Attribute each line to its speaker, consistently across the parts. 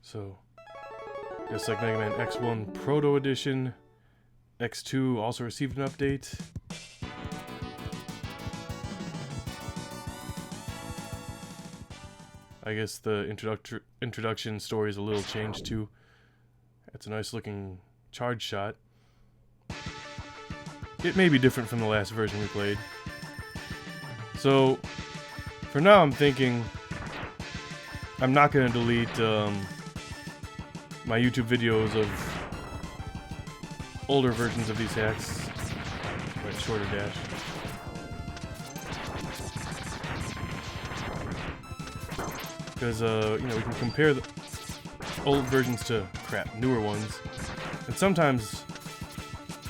Speaker 1: So, just like Mega Man X1 Proto Edition, X2 also received an update. I guess the introduction story is a little changed too. It's a nice looking charge shot. It may be different from the last version we played. So, for now I'm thinking I'm not going to delete my YouTube videos of older versions of these hacks. Right, shorter dash. Because, you know, we can compare the old versions to, newer ones. And sometimes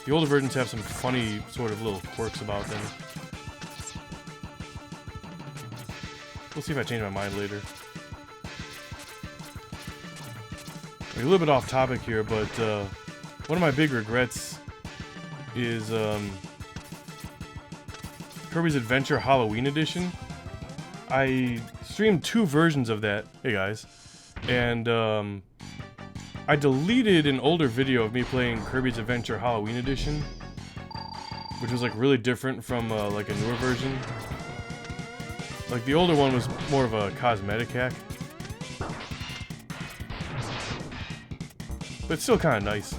Speaker 1: the older versions have some funny sort of little quirks about them. We'll see if I change my mind later. A little bit off topic here, but one of my big regrets is Kirby's Adventure Halloween Edition. I streamed 2 versions of that, hey guys, and I deleted an older video of me playing Kirby's Adventure Halloween Edition, which was like really different from like a newer version. Like the older one was more of a cosmetic hack. But it's still kind of nice.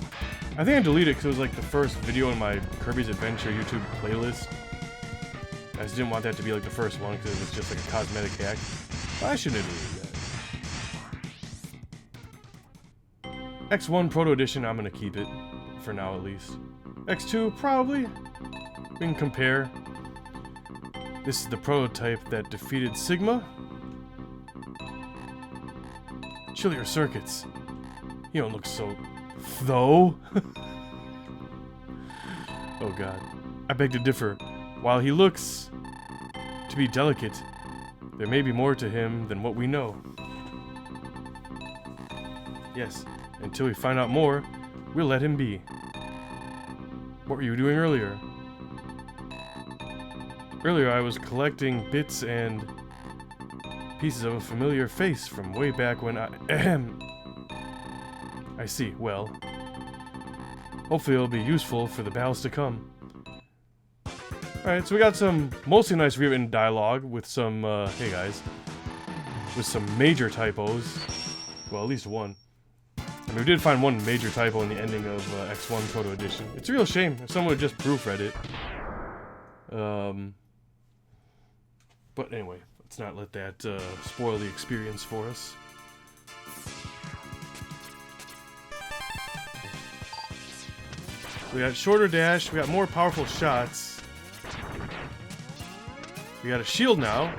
Speaker 1: I think I deleted it because it was like the first video in my Kirby's Adventure YouTube playlist. I just didn't want that to be like the first one because it was just like a cosmetic hack. But I shouldn't have deleted that. X1 Proto Edition, I'm going to keep it. For now at least. X2, probably. We can compare. This is the prototype that defeated Sigma. Chillier circuits. You don't look so... though? Oh god. I beg to differ. While he looks to be delicate, there may be more to him than what we know. Yes, until we find out more, we'll let him be. What were you doing earlier? Earlier I was collecting bits and pieces of a familiar face from way back when I see. Well, hopefully it'll be useful for the battles to come. Alright, so we got some mostly nice rewritten dialogue with some, hey guys, with some major typos. Well, at least one. I mean, we did find one major typo in the ending of X1 Proto Edition. It's a real shame if someone would just proofread it. But anyway, let's not let that spoil the experience for us. We got shorter dash, we got more powerful shots. We got a shield now.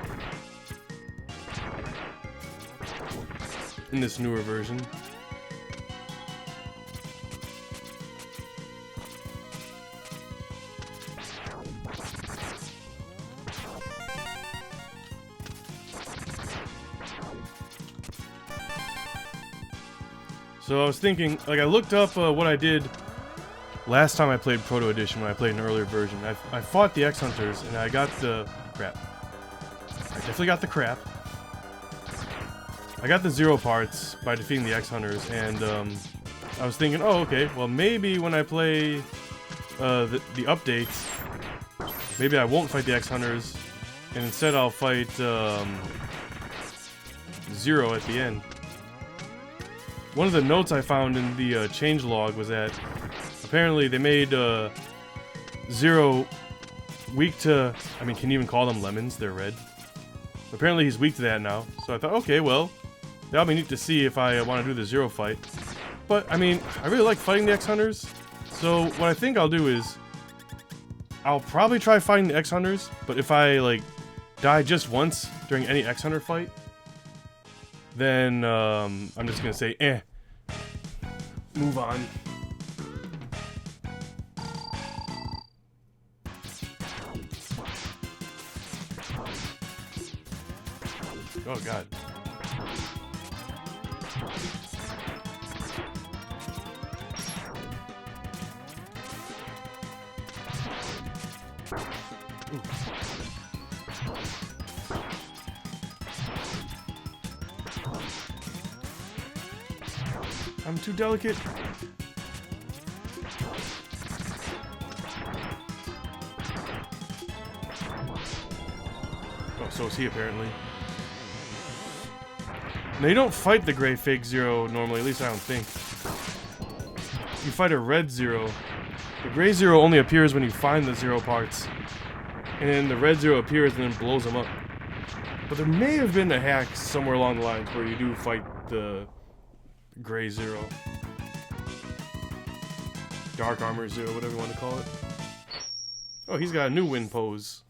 Speaker 1: In this newer version. So I was thinking, like I looked up what I did last time I played Proto Edition when I played an earlier version. I fought the X-Hunters and I got the crap. I definitely got the crap. I got the 0 parts by defeating the X-Hunters, and I was thinking, oh okay, well maybe when I play the updates, maybe I won't fight the X-Hunters, and instead I'll fight 0 at the end. One of the notes I found in the changelog was that apparently they made 0 weak to... I mean, can you even call them lemons? They're red. Apparently he's weak to that now. So I thought, okay, well, that'll be neat to see if I want to do the 0 fight. But, I mean, I really like fighting the X-Hunters. So what I think I'll do is... I'll probably try fighting the X-Hunters, but if I, like, die just once during any X-Hunter fight, then I'm just gonna say, move on. Oh god. Ooh. I'm too delicate. Oh, so is he apparently. Now you don't fight the gray fake Zero normally, at least I don't think. You fight a red Zero. The gray Zero only appears when you find the Zero parts. And then the red Zero appears and then blows them up. But there may have been a hack somewhere along the lines where you do fight the gray Zero. Dark Armor Zero, whatever you want to call it. Oh, he's got a new wind pose.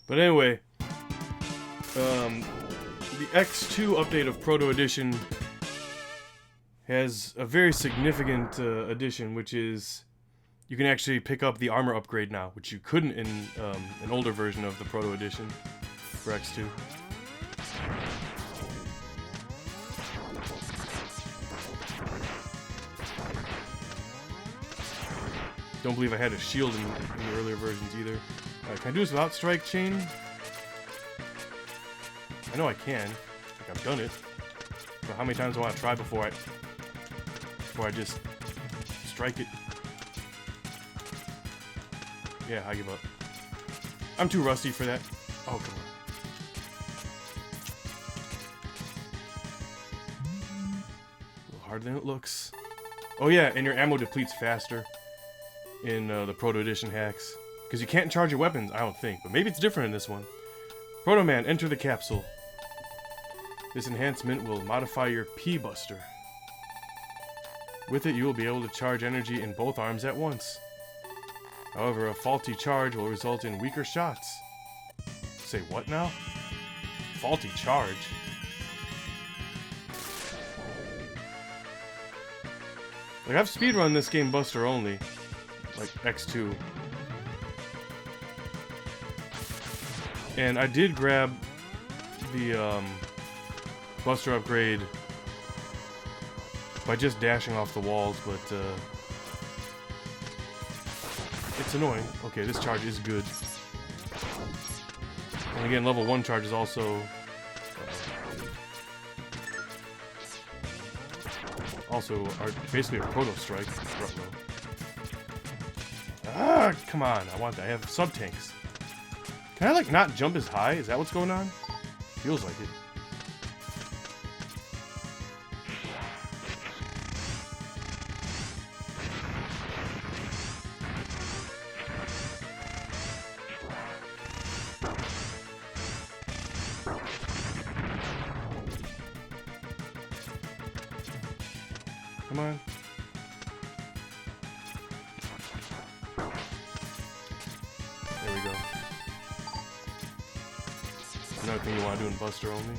Speaker 1: But anyway, the X2 update of Proto Edition has a very significant addition, which is you can actually pick up the armor upgrade now, which you couldn't in an older version of the Proto Edition for X2. Don't believe I had a shield in the earlier versions either. Can I do this without strike chain? I know I can. Like I've done it. But how many times do I want to try before I just strike it? Yeah, I give up. I'm too rusty for that. Oh, come on. A little harder than it looks. Oh yeah, and your ammo depletes faster in the Proto Edition hacks. Because you can't charge your weapons, I don't think. But maybe it's different in this one. Proto Man, enter the capsule. This enhancement will modify your P-Buster. With it, you will be able to charge energy in both arms at once. However, a faulty charge will result in weaker shots. Say what now? Faulty charge? Like, I've speedrun this game Buster only. Like, X2. And I did grab the Buster upgrade by just dashing off the walls, but it's annoying. Okay, this charge is good. And again, level 1 charge is also basically a Proto Strike. Ah, come on! I want that. I have sub tanks. Can I, like, not jump as high? Is that what's going on? Feels like it. Come on. There we go. Another thing you want to do in Buster only.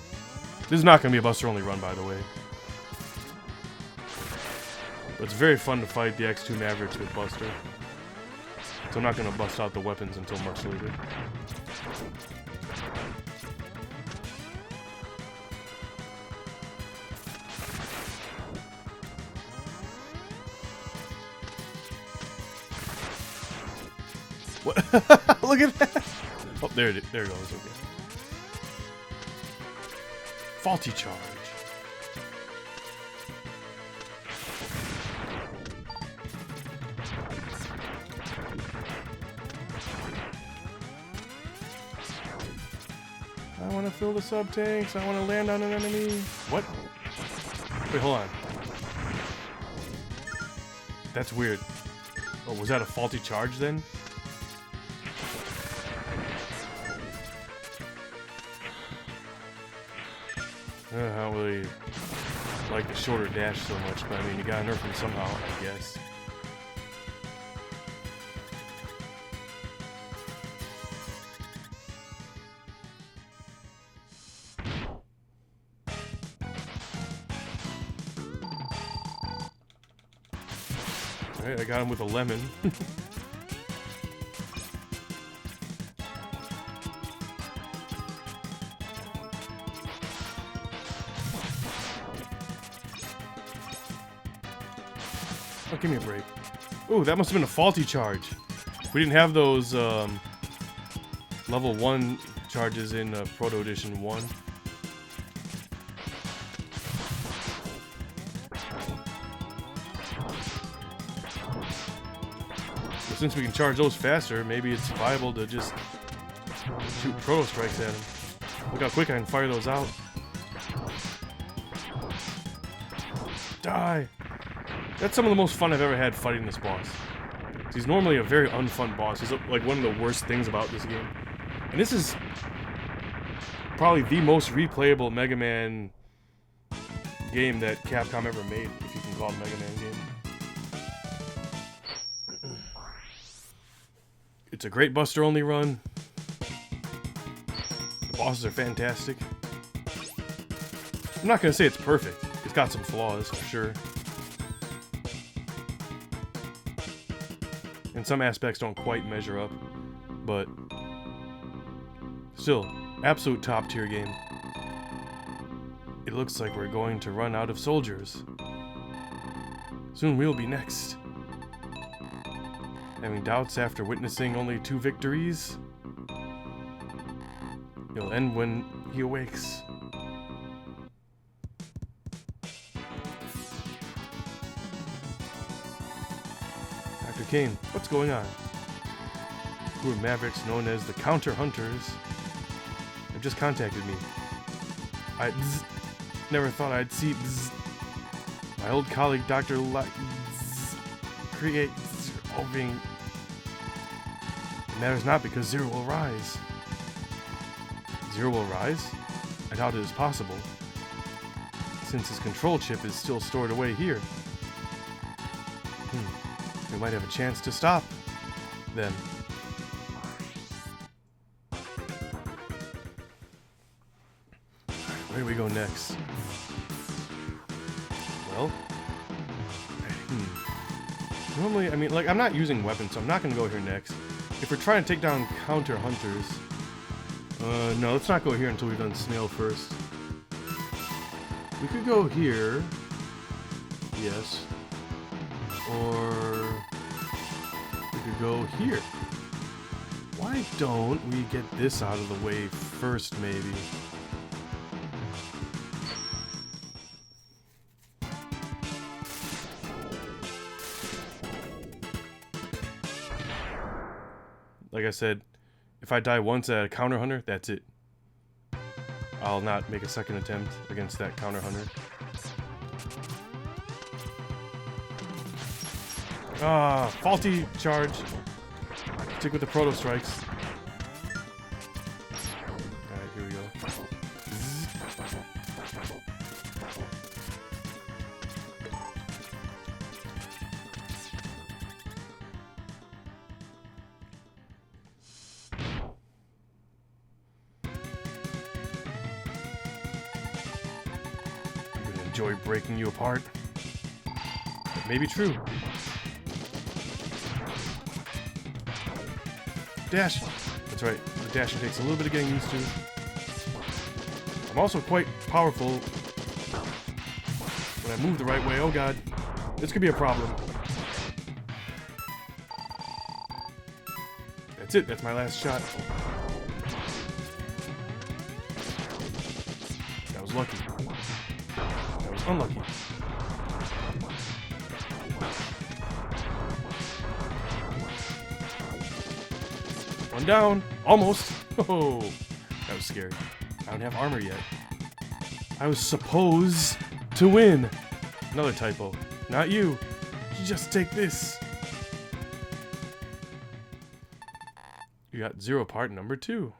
Speaker 1: This is not going to be a Buster only run, by the way. But it's very fun to fight the X2 Mavericks with Buster. So I'm not going to bust out the weapons until much later. What? Look at that! Oh, there it goes. Okay. Faulty charge. I want to fill the sub tanks. I want to land on an enemy. What? Wait, hold on. That's weird. Oh, was that a faulty charge then? I don't really like the shorter dash so much, but I mean, you gotta nerf him somehow, I guess. Alright, I got him with a lemon. Oh, give me a break. Ooh, that must have been a faulty charge. We didn't have those level 1 charges in Proto Edition 1. But since we can charge those faster, maybe it's viable to just shoot Proto Strikes at him. Look how quick I can fire those out. Die! That's some of the most fun I've ever had fighting this boss. He's normally a very unfun boss. He's like one of the worst things about this game. And this is probably the most replayable Mega Man game that Capcom ever made, if you can call it a Mega Man game. It's a great Buster Only run. The bosses are fantastic. I'm not gonna say it's perfect. It's got some flaws, for sure. And some aspects don't quite measure up, but still, absolute top tier game. It looks like we're going to run out of soldiers. Soon we'll be next. Having doubts after witnessing only 2 victories? It'll end when he awakes. Dr. Kane, what's going on? Who are Mavericks known as the Counter Hunters? Have just contacted me. I never thought I'd see my old colleague Dr. create being. It matters not because Zero will rise. Zero will rise? I doubt it is possible, since his control chip is still stored away here. We might have a chance to stop them. Where do we go next? Well, normally, I mean, like, I'm not using weapons, so I'm not going to go here next. If we're trying to take down Counter Hunters, no, let's not go here until we've done Snail first. We could go here, yes, or we could go here. Why don't we get this out of the way first, maybe? Like I said, if I die once at a Counter Hunter, that's it. I'll not make a second attempt against that Counter Hunter. Ah, faulty charge. Stick with the Proto Strikes. Alright, here we go. Enjoy breaking you apart. That may be true. Dash! That's right, the dashing takes a little bit of getting used to. I'm also quite powerful when I move the right way. Oh god, this could be a problem. That's it, that's my last shot. That was lucky. That was unlucky. One down. Almost. Oh, that was scary. I don't have armor yet. I was supposed to win. Another typo. Not you. You just take this. You got Zero part number 2.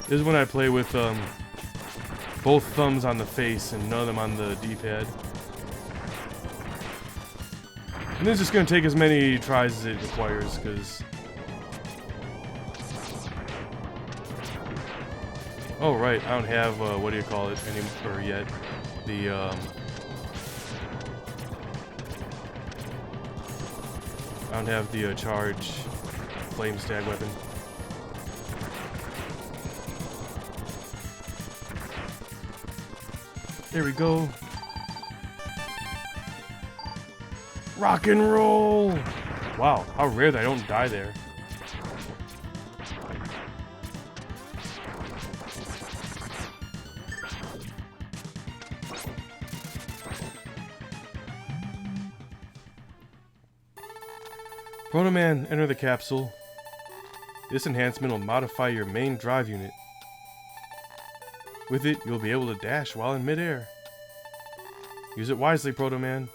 Speaker 1: This is when I play with both thumbs on the face and none of them on the D-pad. And this is just going to take as many tries as it requires, because Oh, right. I don't have, what do you call it anymore yet. The, I don't have the, charge flame stag weapon. There we go. Rock and roll! Wow, how rare that I don't die there. Proto Man, enter the capsule. This enhancement will modify your main drive unit. With it, you'll be able to dash while in midair. Use it wisely, Proto Man.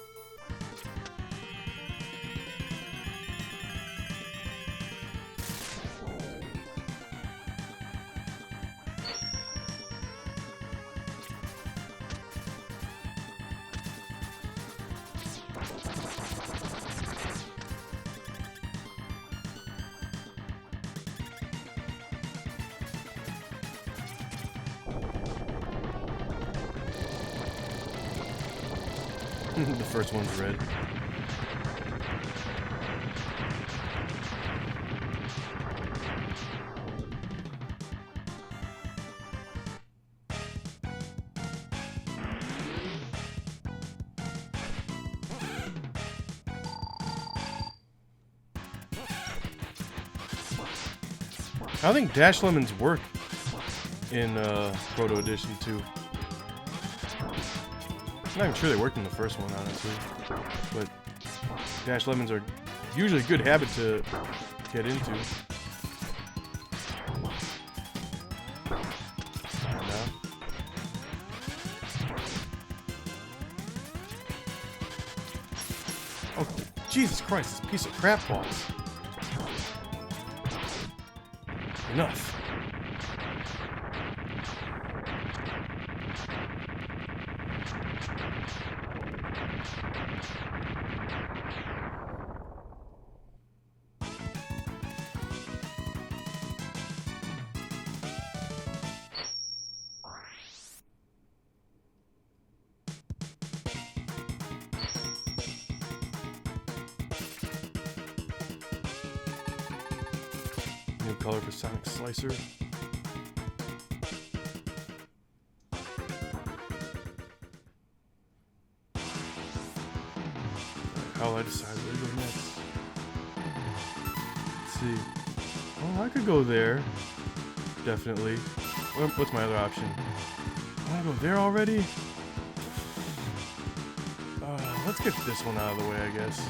Speaker 1: The first one's red. I think Dash Lemons work in Proto Edition too. I'm not even sure they worked in the first one, honestly. But Dash Lemons are usually a good habit to get into. Oh, Jesus Christ, this piece of crap balls. Enough. New color for Sonic Slicer. How will I decide where to go next? Let's see. Oh, I could go there. Definitely. What's my other option? I want to go there already? Let's get this one out of the way, I guess.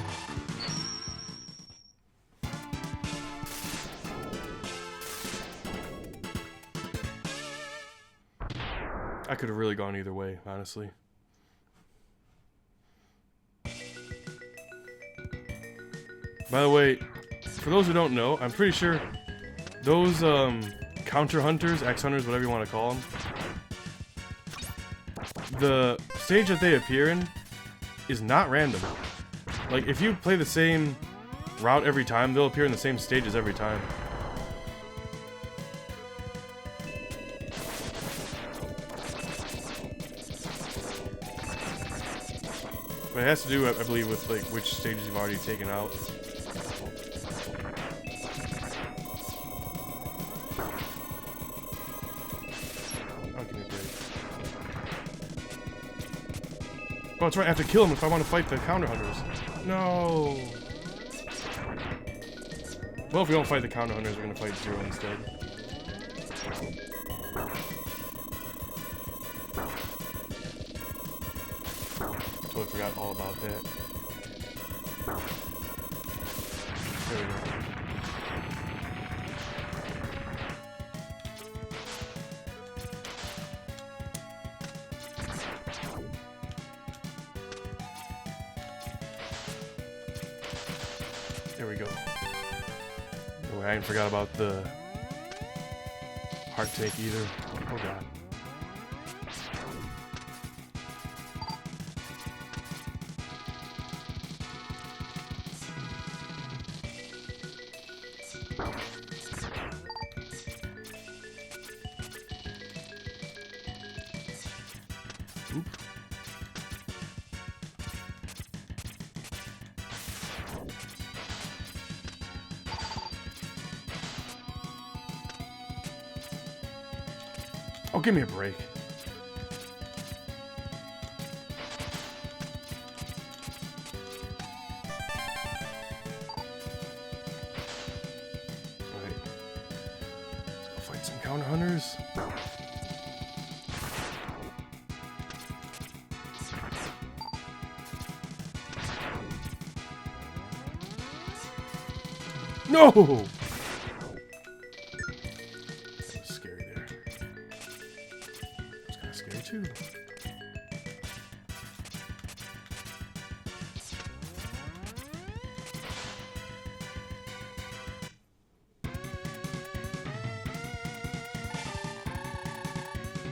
Speaker 1: I could have really gone either way, honestly. By the way, for those who don't know, I'm pretty sure those counter hunters, X hunters, whatever you want to call them, the stage that they appear in is not random. Like, if you play the same route every time, they'll appear in the same stages every time. But it has to do, I believe, with like which stages you've already taken out. Oh, give me a break. Oh, that's right, I have to kill him if I want to fight the counter hunters. No. Well, if we don't fight the counter hunters, we're gonna fight Zero instead. Totally forgot all about that. There we go. There we go. Oh, I didn't forgot about the heart tank either. Oh god. Oh, give me a break. Alright. Let's go fight some counter hunters. No! That was scary there. It was kind of scary too.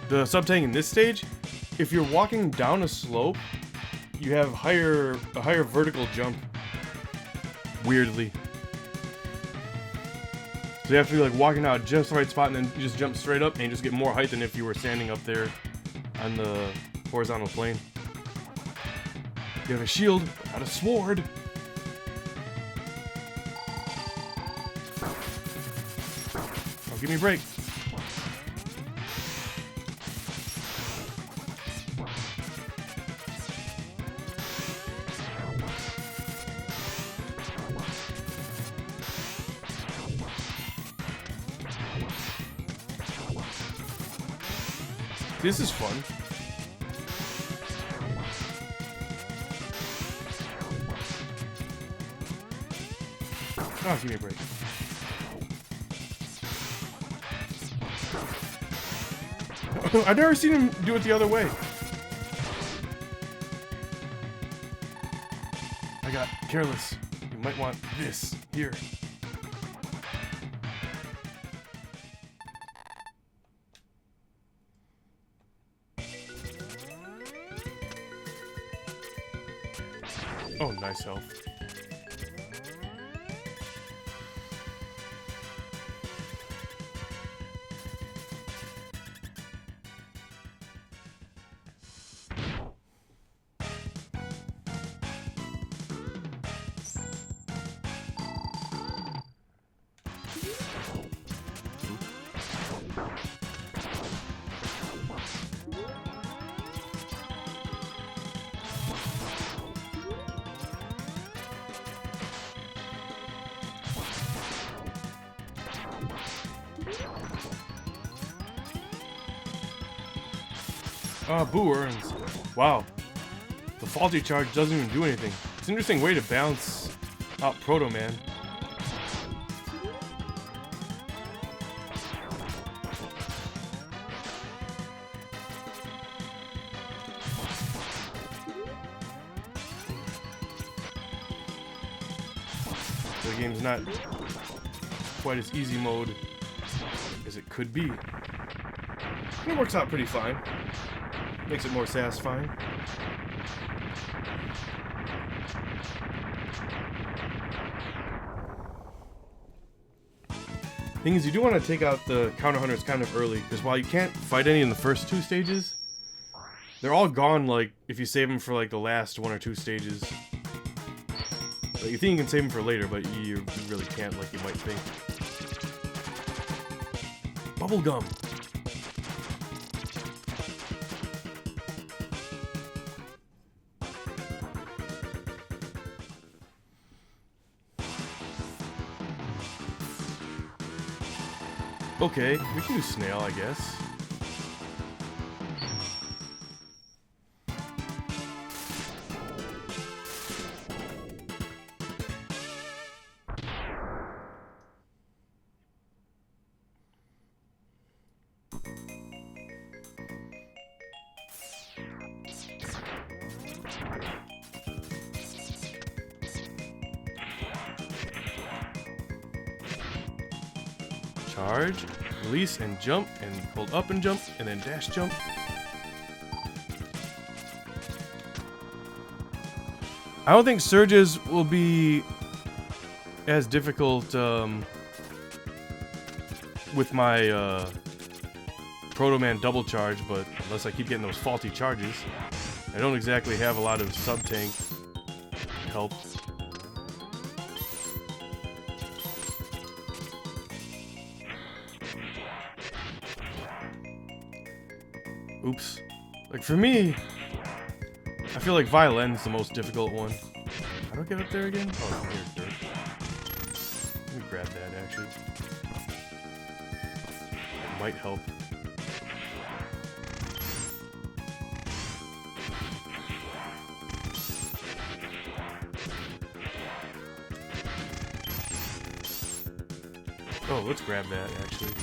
Speaker 1: The sub-tank in this stage, if you're walking down a slope, you have a higher vertical jump. Weirdly. So you have to be like walking out just the right spot and then you just jump straight up and you just get more height than if you were standing up there on the horizontal plane. You have a shield, not a sword. Oh, give me a break. This is fun. Oh, give me a break. I've never seen him do it the other way. I got careless. You might want this here. Oh, nice health. Boo earns. Wow. The faulty charge doesn't even do anything. It's an interesting way to balance out Proto Man. The game's not quite as easy mode as it could be. It works out pretty fine. Makes it more satisfying. Thing is, you do want to take out the counter hunters kind of early, because while you can't fight any in the first two stages, they're all gone, like, if you save them for, like, the last one or two stages. Like, you think you can save them for later, but you really can't, like you might think. Bubblegum! Okay, we can do snail, I guess. Charge, release and jump, and hold up and jump, and then dash jump. I don't think surges will be as difficult with my Proto Man double charge, but unless I keep getting those faulty charges. I don't exactly have a lot of sub-tank help. Oops. Like, for me, I feel like violin's the most difficult one. How do I get up there again? Oh, here's dirt. Let me grab that, actually. It might help. Oh, let's grab that, actually.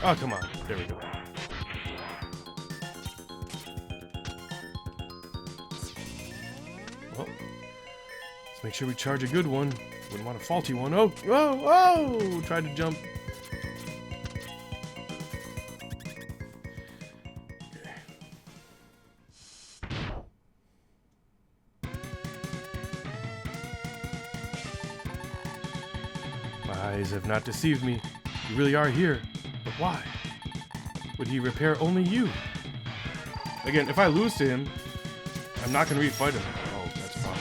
Speaker 1: Oh, come on. There we go. Well, let's make sure we charge a good one. Wouldn't want a faulty one. Oh, oh, oh! Tried to jump. My eyes have not deceived me. You really are here. But why? Would he repair only you? Again, if I lose to him, I'm not going to re-fight him. Oh, that's fine.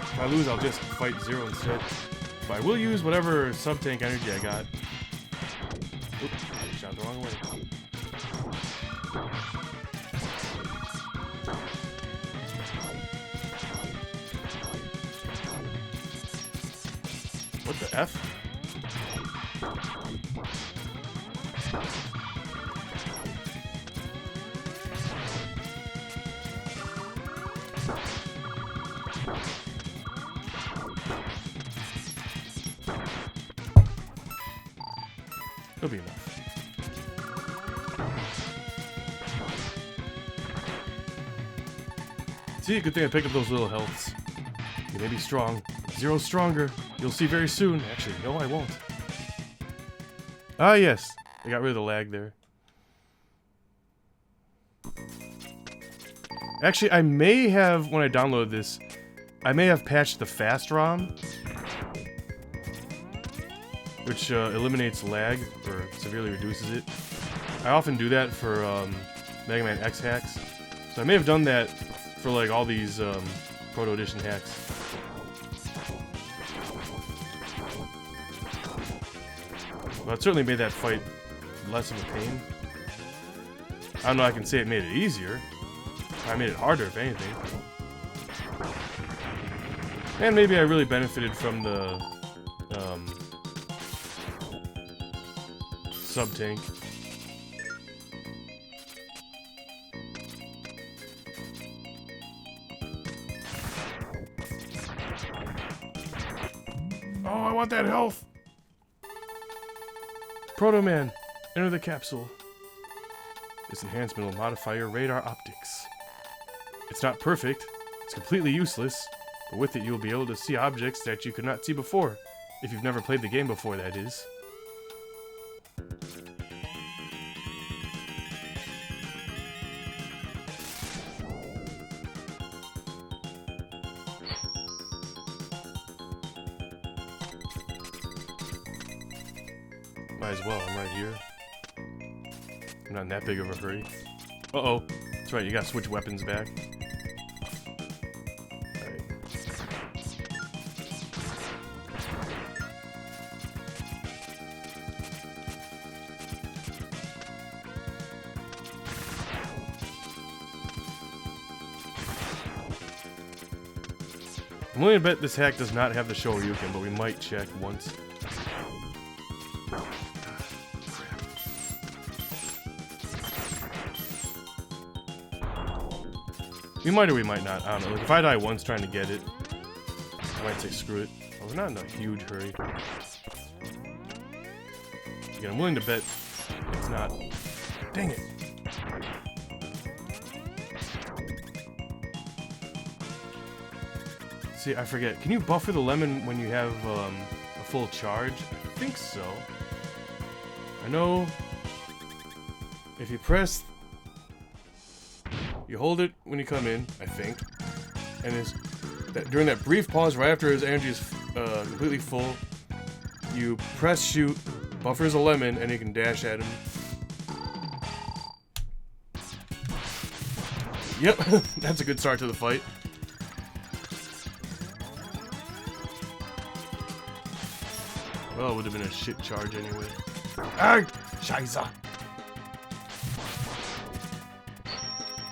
Speaker 1: If I lose, I'll just fight Zero instead. But I will use whatever sub-tank energy I got. Oops, I shot the wrong way. What the F? It'll be enough. See, good thing I picked up those little healths. You may be strong. Zero's stronger. You'll see very soon. Actually, no, I won't. Ah, yes. I got rid of the lag there. Actually, I may have, when I downloaded this, I may have patched the fast ROM, which eliminates lag, or severely reduces it. I often do that for Mega Man X hacks. So I may have done that for like all these Proto Edition hacks. Well, it certainly made that fight less of a pain. I don't know, I can say it made it easier. I made it harder, if anything. And maybe I really benefited from the sub-tank. Oh, I want that health! Proto Man, enter the capsule. This enhancement will modify your radar optics. It's not perfect, it's completely useless, but with it you'll be able to see objects that you could not see before. If you've never played the game before, that is. Might as well, I'm right here. I'm not in that big of a hurry. Uh-oh. That's right, you gotta switch weapons back. Alright. I'm willing to bet this hack does not have the Shoryuken, but we might check once. We might or we might not. I don't know. Like if I die once trying to get it, I might say screw it. Oh, we're not in a huge hurry. Again, I'm willing to bet it's not. Dang it. See, I forget. Can you buffer the lemon when you have a full charge? I think so. I know if you press... You hold it when you come in, I think, and during that brief pause right after his energy is completely full, you press shoot, buffers a lemon, and you can dash at him. Yep, that's a good start to the fight. Well, it would have been a shit charge anyway. Ah, Scheiße.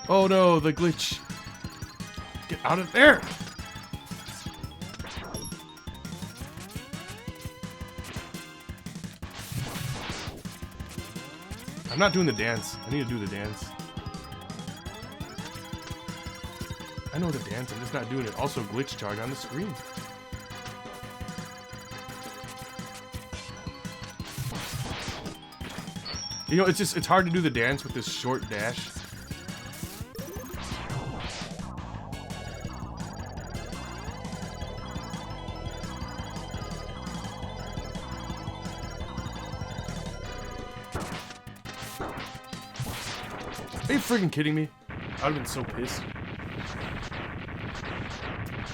Speaker 1: Oh no, the glitch. Get out of there! I'm not doing the dance. I need to do the dance. I know the dance, I'm just not doing it. Also, glitch charge on the screen. You know, it's hard to do the dance with this short dash. Are you freaking kidding me? I'd have been so pissed.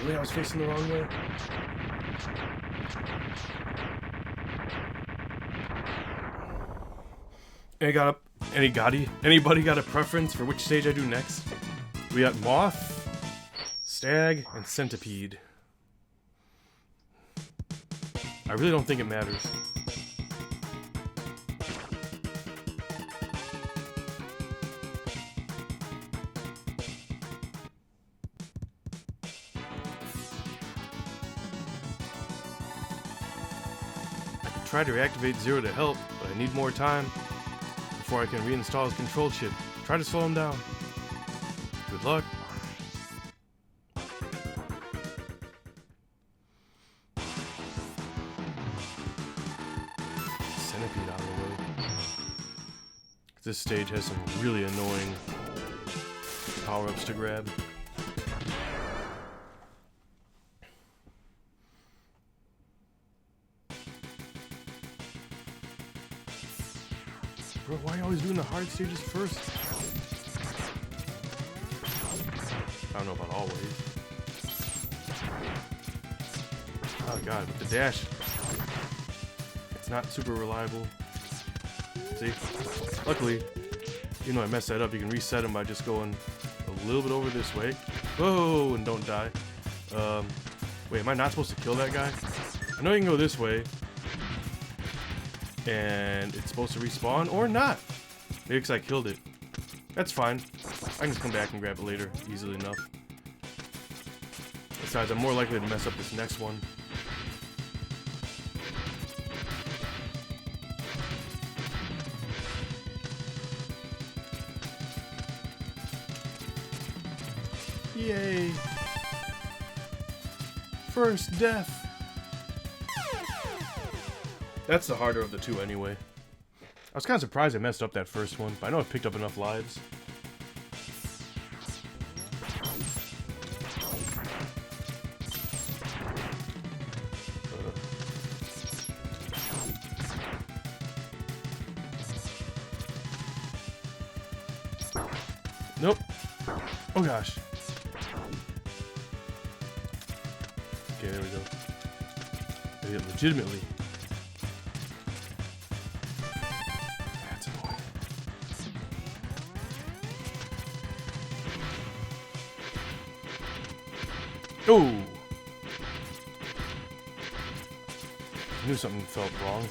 Speaker 1: Really, I was facing the wrong way. Anybody got a preference for which stage I do next? We got Moth, Stag, and Centipede. I really don't think it matters. I tried to reactivate Zero to help, but I need more time before I can reinstall his control chip. Try to slow him down. Good luck. Centipede out of the way. This stage has some really annoying power-ups to grab. Bro, why are you always doing the hard stages first? I don't know about always. Oh god, with the dash, it's not super reliable. See? Luckily, even though I messed that up, you can reset them by just going a little bit over this way. Whoa, and don't die. Wait, am I not supposed to kill that guy? I know you can go this way. And it's supposed to respawn, or not. Maybe because I killed it. That's fine. I can just come back and grab it later, easily enough. Besides, I'm more likely to mess up this next one. Yay! First death! That's the harder of the two anyway. I was kind of surprised I messed up that first one, but I know I picked up enough lives. Nope. Oh gosh. Okay, there we go. I did it legitimately. Oh! I knew something felt wrong.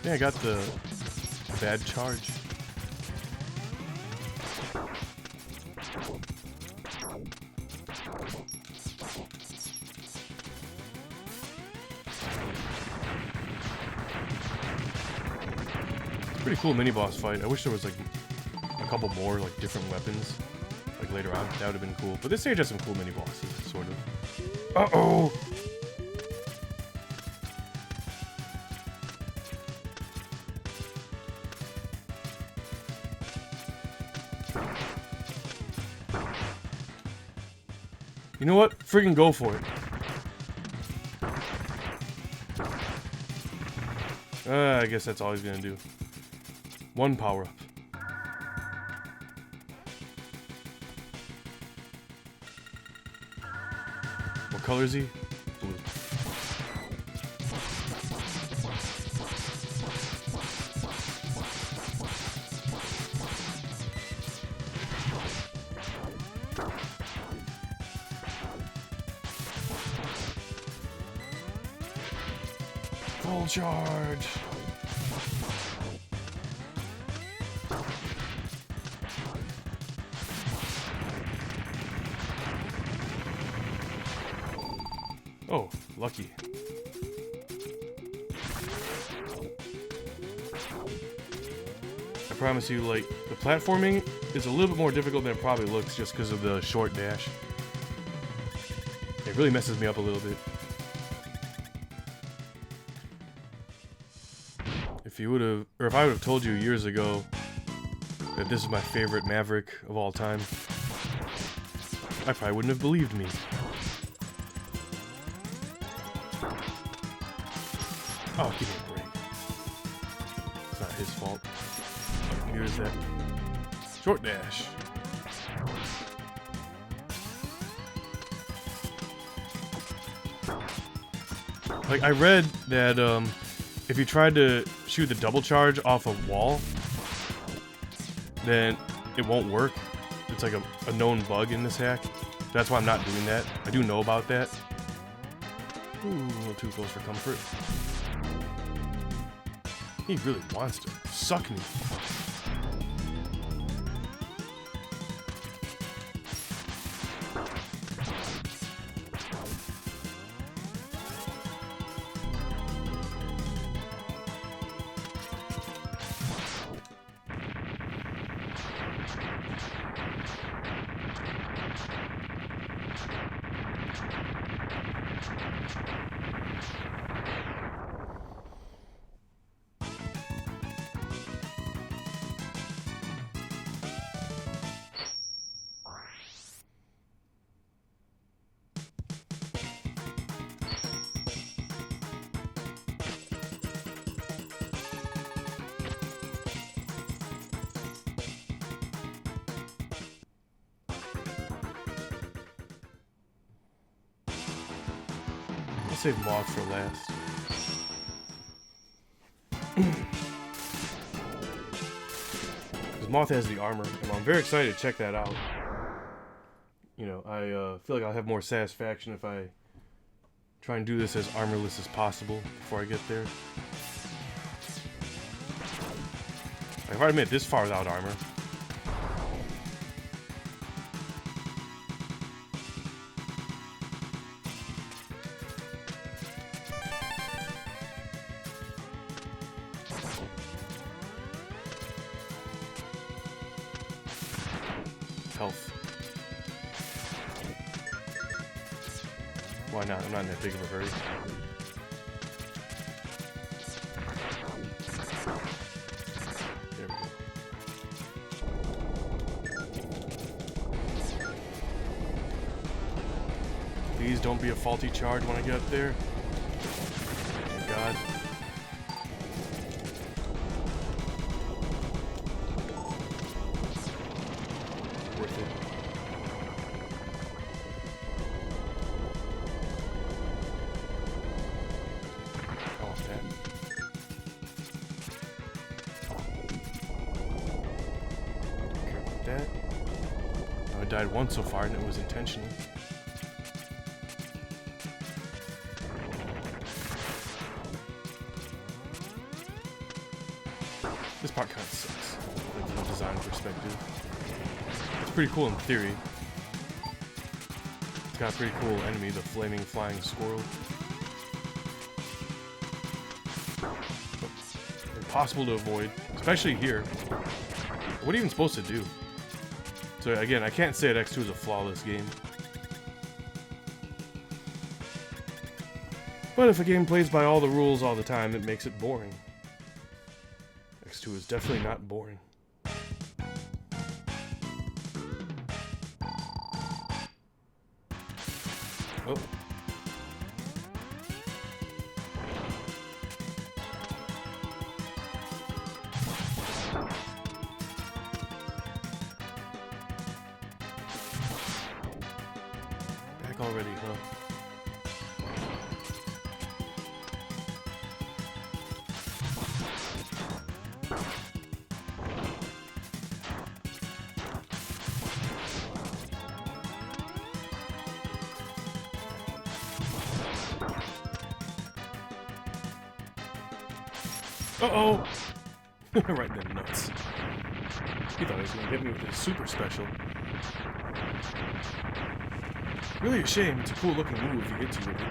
Speaker 1: Yeah, I got the bad charge. Pretty cool mini boss fight. I wish there was like a couple more like different weapons like later on. That would have been cool. But this stage has some cool mini bosses, sort of. Uh-oh! You know what? Friggin' go for it. I guess that's all he's gonna do. One power up. What color is he? Blue. Full charge. Oh, lucky. I promise you, like, the platforming is a little bit more difficult than it probably looks just because of the short dash. It really messes me up a little bit. If you would have, or if I would have told you years ago that this is my favorite Maverick of all time, I probably wouldn't have believed me. Oh, give me a break. It's not his fault. Here's that short dash. Like, I read that if you tried to shoot the double charge off a wall, then it won't work. It's like a known bug in this hack. That's why I'm not doing that. I do know about that. Ooh, a little too close for comfort. He really wants to suck me. I'll save Moth for last. Because Moth has the armor, and I'm very excited to check that out. You know, I feel like I'll have more satisfaction if I try and do this as armorless as possible before I get there. Like, if I made it this far without armor. Health. Why not? I'm not in that big of a hurry. There we go. Please don't be a faulty charge when I get up there. Thank God. Worth it. I want that. Don't care about that. I died once so far and it was intentional. This part kind of sucks, like from a design perspective. It's pretty cool in theory. It's got a pretty cool enemy, the flaming flying squirrel. But impossible to avoid, especially here. What are you even supposed to do? So again, I can't say that X2 is a flawless game. But if a game plays by all the rules all the time, it makes it boring. X2 is definitely not boring. Oh. Back already, huh? Uh-oh! Right in the nuts. He thought he was gonna hit me with his super special. Really a shame. It's a cool looking move if he hits you with it.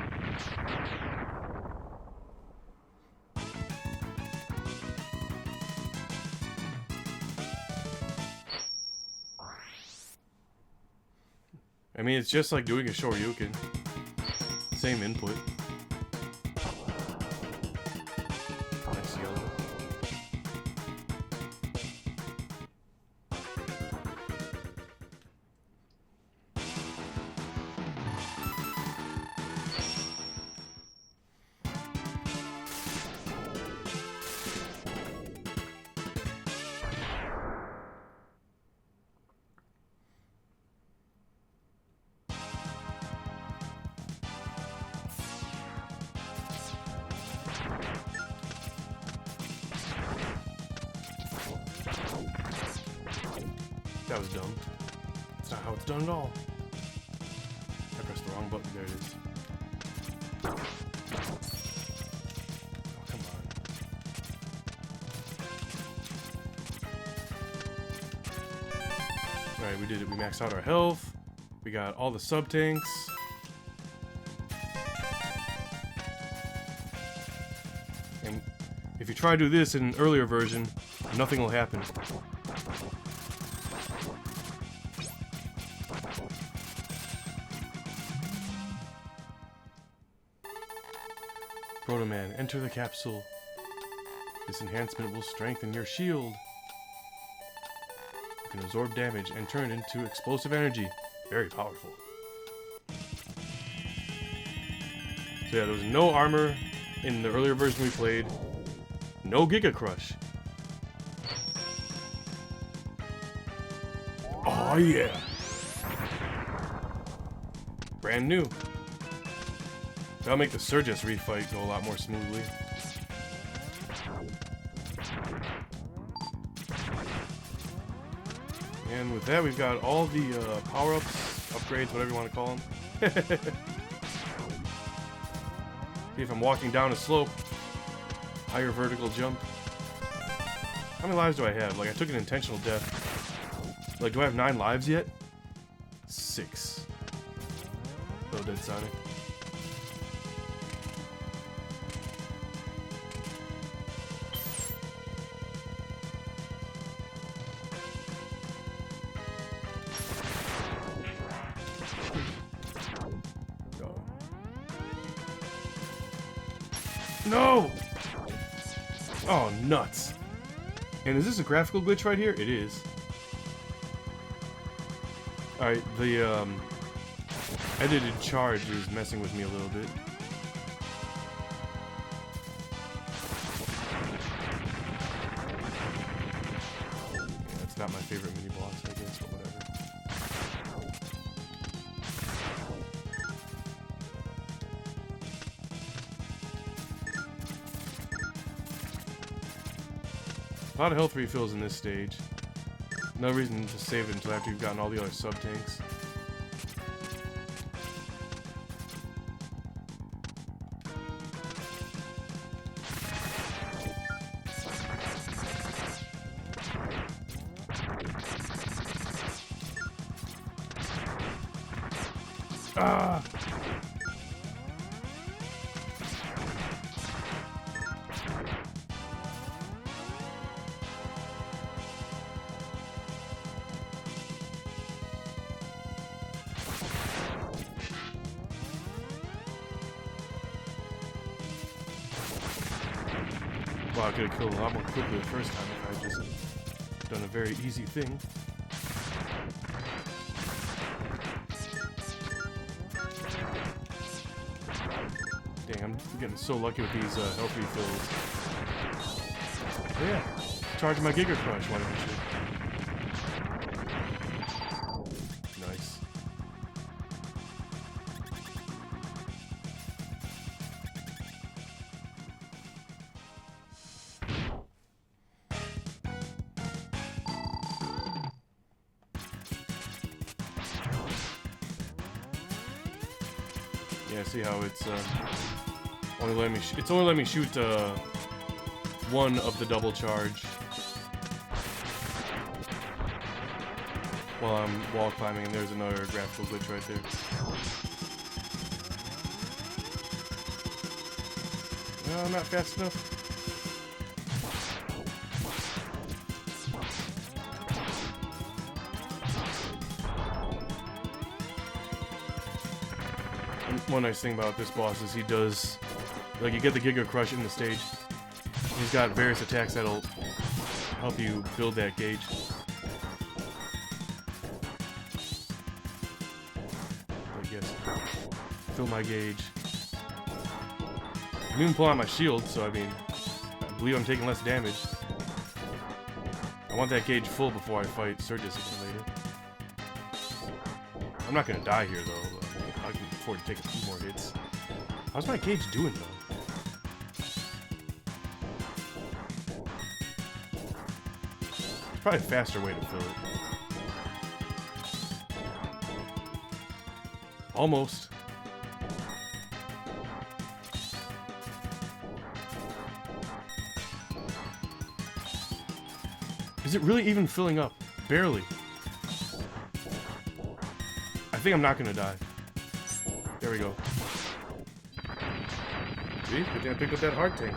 Speaker 1: I mean, it's just like doing a Shoryuken. Same input. Nice yellow. That was dumb. That's not how it's done at all. I pressed the wrong button. There it is. Oh, come on. Alright, we did it. We maxed out our health. We got all the sub-tanks. And if you try to do this in an earlier version, nothing will happen. Proto Man, enter the capsule. This enhancement will strengthen your shield. You can absorb damage and turn it into explosive energy. Very powerful. So yeah, there was no armor in the earlier version we played. No Giga Crush. Oh yeah! Brand new. That'll make the Surges refight go a lot more smoothly. And with that, we've got all the power-ups, upgrades, whatever you want to call them. See if I'm walking down a slope. Higher vertical jump. How many lives do I have? Like, I took an intentional death. Like, do I have 9 lives yet? 6. Oh, dead Sonic. No! Oh, nuts. And is this a graphical glitch right here? It is. Alright, the edited charge is messing with me a little bit. Yeah, it's not my favorite mini-boss, I guess, but whatever. A lot of health refills in this stage. No reason to save it until after you've gotten all the other sub-tanks. Ah! Wow, I could have killed a lot more quickly the first time if I had just done a very easy thing. I'm getting so lucky with these health refills. Oh yeah, charge my Giga Crush, why don't you? Nice. Yeah, see how it's only letting me it's only letting me shoot one of the double charge while I'm wall climbing, and there's another graphical glitch right there. No, I'm not fast enough. One nice thing about this boss is he does, like, you get the Giga Crush in the stage. He's got various attacks that'll help you build that gauge. I guess fill my gauge. I'm even pulling out my shield, so I mean, I believe I'm taking less damage. I want that gauge full before I fight Surges later. I'm not gonna die here though. I can afford to take a few more hits. How's my gauge doing though? There's probably a faster way to fill it. Almost. Is it really even filling up? Barely. I think I'm not gonna die. There we go. See? Good thing I picked up that hard tank.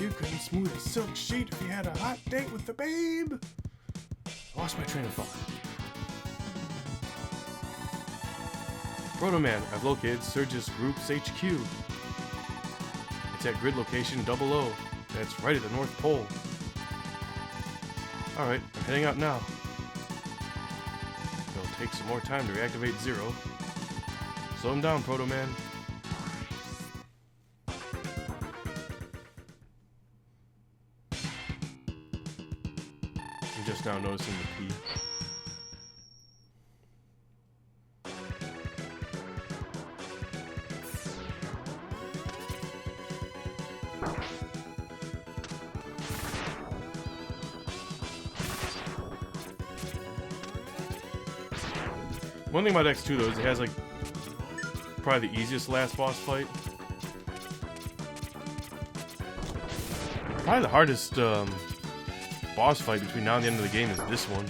Speaker 1: You couldn't smooth a silk sheet if you had a hot date with the babe. Lost my train of thought. Proto Man, I've located Surges Group's HQ. It's at grid location 00. That's right at the North Pole. Alright, I'm heading out now. It'll take some more time to reactivate Zero. Slow him down, Proto Man. I'm just now noticing the P. One thing about X2 though is it has like probably the easiest last boss fight. Probably the hardest boss fight between now and the end of the game is this one.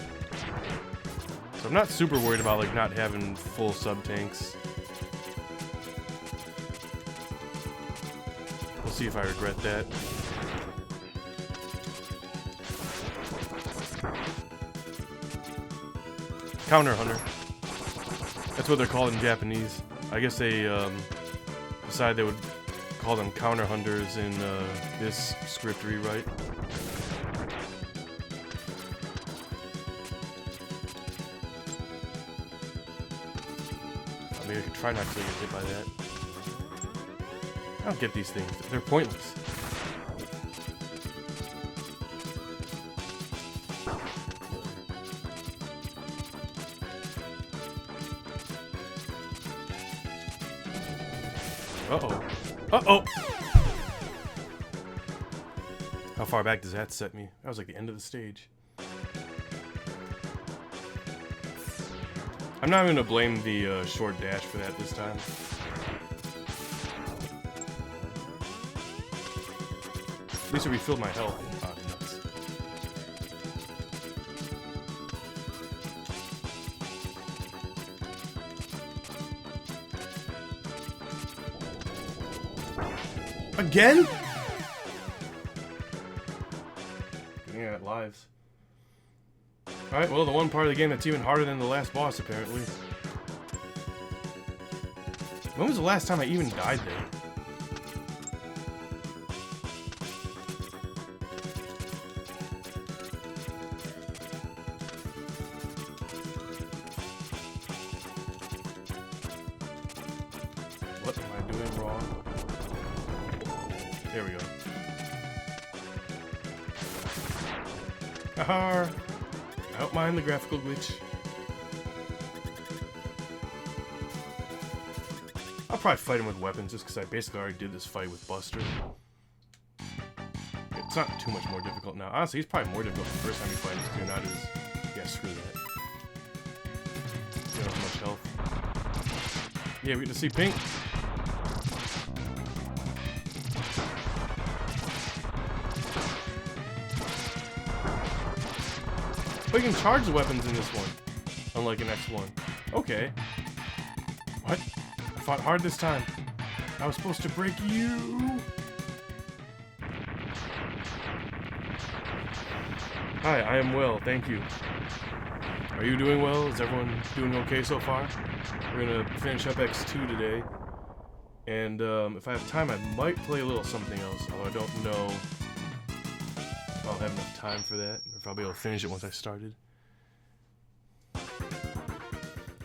Speaker 1: So I'm not super worried about like not having full sub tanks. We'll see if I regret that. Counter Hunter. That's what they're called in Japanese. I guess they decided they would call them counter hunters in this script rewrite. Maybe I could try not to get hit by that. I don't get these things. They're pointless. Uh-oh. Uh-oh! How far back does that set me? That was like the end of the stage. I'm not even gonna blame the short dash for that this time. At least it refilled my health. Oh, nuts. Again? Yeah. lives. Alright, well, the one part of the game that's even harder than the last boss, apparently. When was the last time I even died there? What am I doing wrong? There we go. Haha! I don't mind the graphical glitch. I'll probably fight him with weapons just because I basically already did this fight with Buster. It's not too much more difficult now. Honestly, he's probably more difficult the first time you fight him because you're not as... Yeah, screw that. You don't have much health. Yeah, we get to see Pink. But you can charge the weapons in this one, unlike in X1. Okay. What? I fought hard this time. I was supposed to break you. Hi, I am well, thank you. Are you doing well? Is everyone doing okay so far? We're gonna finish up X2 today. And if I have time, I might play a little something else, although I don't know if I'll have enough time for that, or if I'll be able to finish it once I started.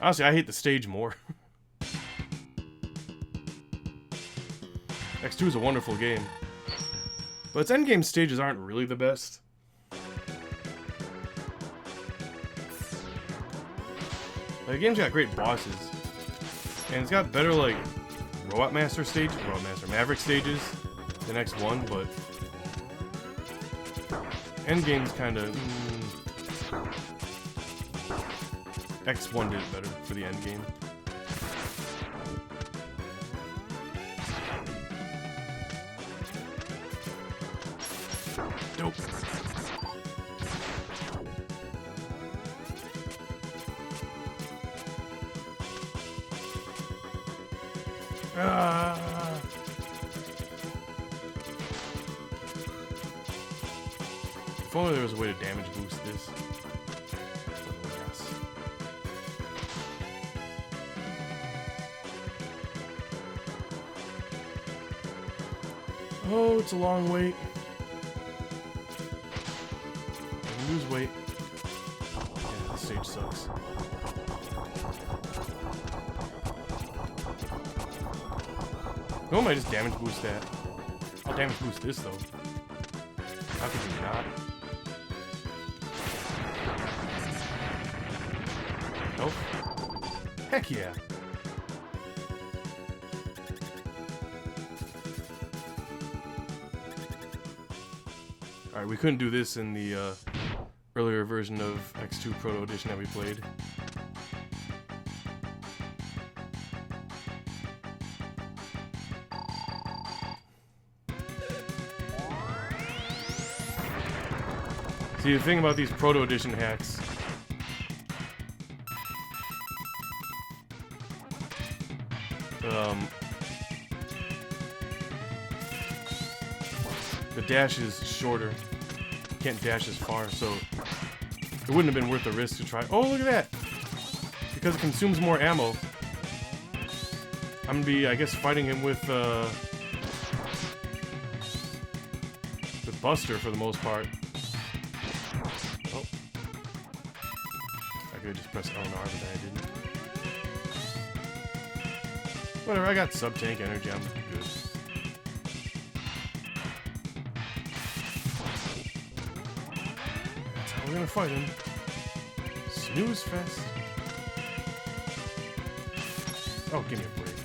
Speaker 1: Honestly, I hate the stage more. X2 is a wonderful game, but its endgame stages aren't really the best. The game's got great bosses, and it's got better, like, Maverick stages than X1, but endgame's kind of... X1 did it better for the endgame. Dope. Ah. If only there was a way to damage boost this. Oh, it's a long wait. I lose weight. Yeah, this stage sucks. No, I might just damage boost that. I'll damage boost this though. How could you not? Nope. Heck yeah. Alright, we couldn't do this in the earlier version of X2 Proto Edition that we played. See, the thing about these Proto Edition hacks... the dash is shorter. You can't dash as far, so it wouldn't have been worth the risk to try. Oh, look at that! Because it consumes more ammo. I'm gonna be, I guess, fighting him with Buster for the most part. Oh. I could just press L and R, but I didn't. Whatever, I got sub-tank energy, I'm good. That's how we're gonna fight him. Snooze fest. Oh, give me a break.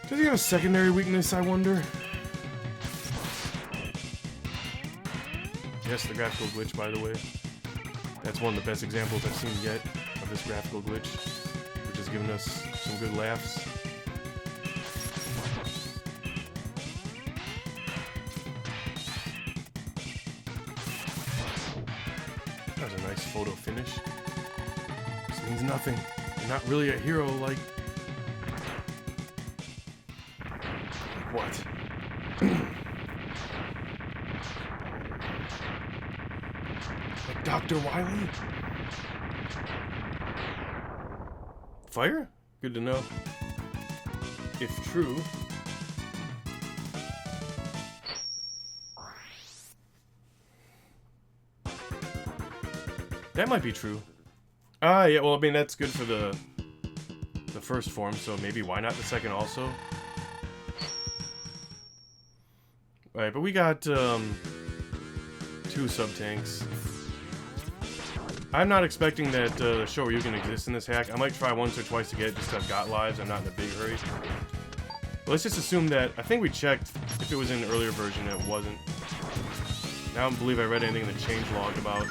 Speaker 1: Does he have a secondary weakness, I wonder? Yes, the graphical glitch, by the way. That's one of the best examples I've seen yet of this graphical glitch, which has given us some good laughs. That was a nice photo finish. This means nothing. You're not really a hero like What? Like Dr. Wily? Fire? Good to know. If true. That might be true. Ah, yeah, well, I mean, that's good for the first form, so maybe why not the second also? Alright, but we got, 2 sub-tanks. I'm not expecting that the Shoryuken exists in this hack. I might try once or twice to get it just because I've got lives. I'm not in a big hurry. But let's just assume that, I think we checked if it was in the earlier version and it wasn't. I don't believe I read anything in the changelog about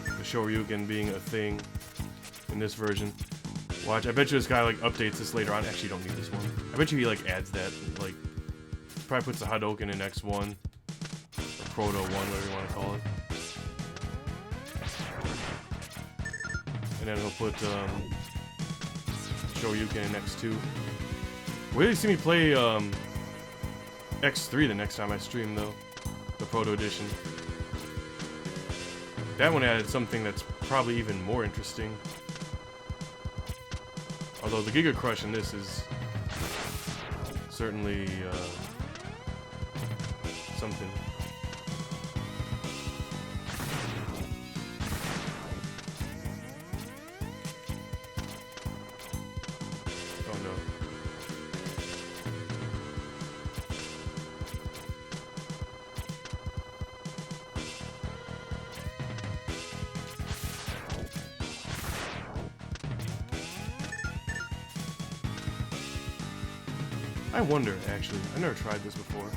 Speaker 1: the Shoryuken being a thing in this version. Watch, I bet you this guy like updates this later on. Actually, you don't need this one. I bet you he like adds that, like, probably puts the Hadouken in X1. Or Proto 1, whatever you want to call it. And then he'll put Shoryuken in X2. Wait till you see me play X3 the next time I stream, though. The Proto Edition. That one added something that's probably even more interesting. Although the Giga Crush in this is certainly something. Oh no. I wonder, actually. I've never tried this before.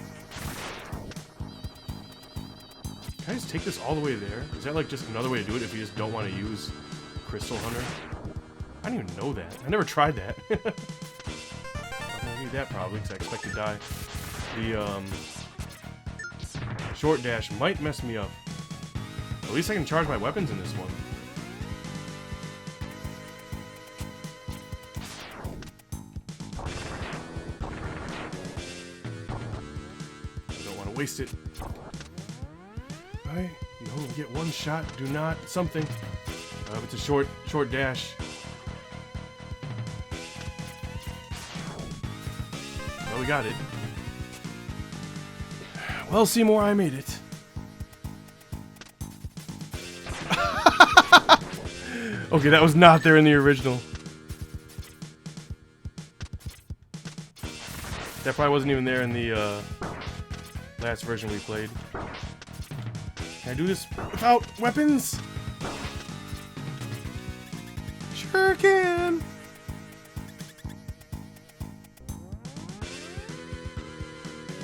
Speaker 1: Can I just take this all the way there? Is that like just another way to do it if you just don't want to use Crystal Hunter? I didn't even know that. I never tried that. I'm gonna need that probably, because I expect to die. The short dash might mess me up. At least I can charge my weapons in this one. Waste it. Right? You only get one shot. Do not something. It's a short dash. Well, we got it. Well, Seymour, I made it. Okay, that was not there in the original. That probably wasn't even there in the last version we played. Can I do this without weapons? Sure can.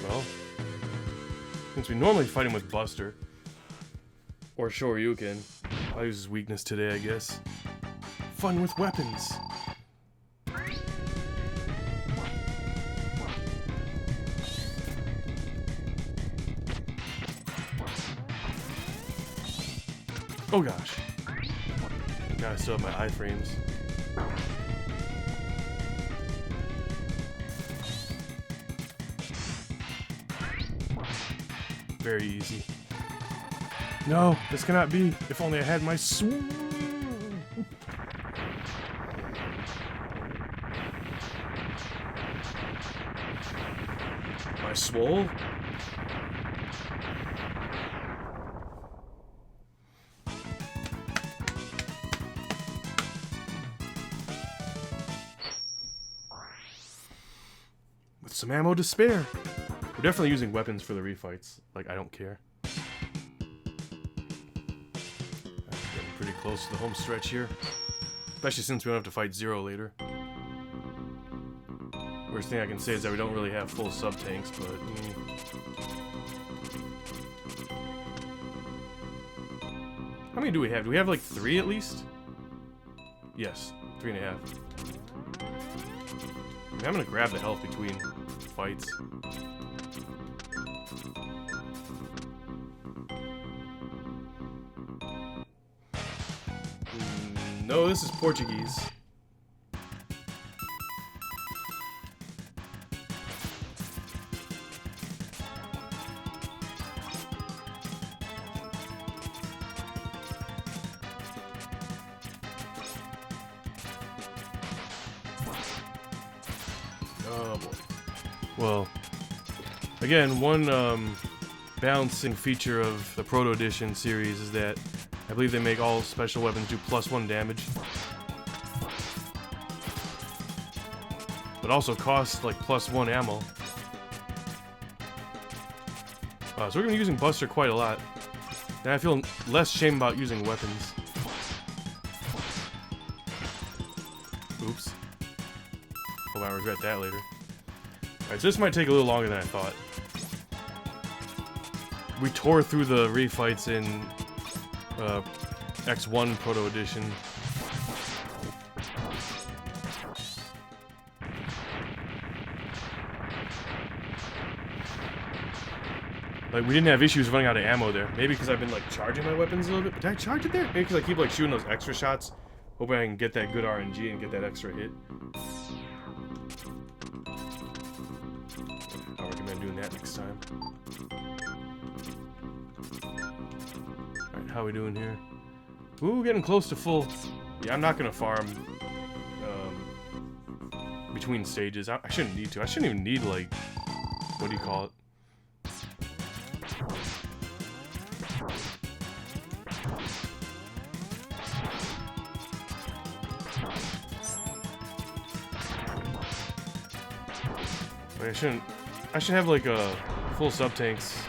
Speaker 1: Well, since we normally fight him with Buster or Shoryuken, I'll use his weakness today, I guess. Fun with weapons. Oh gosh. God, I still have my iframes. Very easy. No, this cannot be. If only I had my my swole? Some ammo to spare. We're definitely using weapons for the refights. Like, I don't care. Getting pretty close to the home stretch here. Especially since we don't have to fight Zero later. Worst thing I can say is that we don't really have full sub-tanks, but... How many do we have? Do we have like 3 at least? Yes, 3.5. I'm gonna grab the health between fights. No, this is Portuguese. Oh boy. Well, again, one balancing feature of the Proto Edition series is that I believe they make all special weapons do +1 damage. But also cost like +1 ammo. So we're going to be using Buster quite a lot. And I feel less shame about using weapons. Oops. Hope I regret that later. Alright, so this might take a little longer than I thought. We tore through the refights in X1 Proto Edition. Like, we didn't have issues running out of ammo there. Maybe because I've been, like, charging my weapons a little bit. But did I charge it there? Maybe because I keep, like, shooting those extra shots. Hoping I can get that good RNG and get that extra hit. I recommend doing that next time. Alright, how are we doing here? Ooh, getting close to full. Yeah, I'm not gonna farm between stages. I shouldn't need to. I shouldn't even need, like, what do you call it? Like, I should have like a full sub tanks.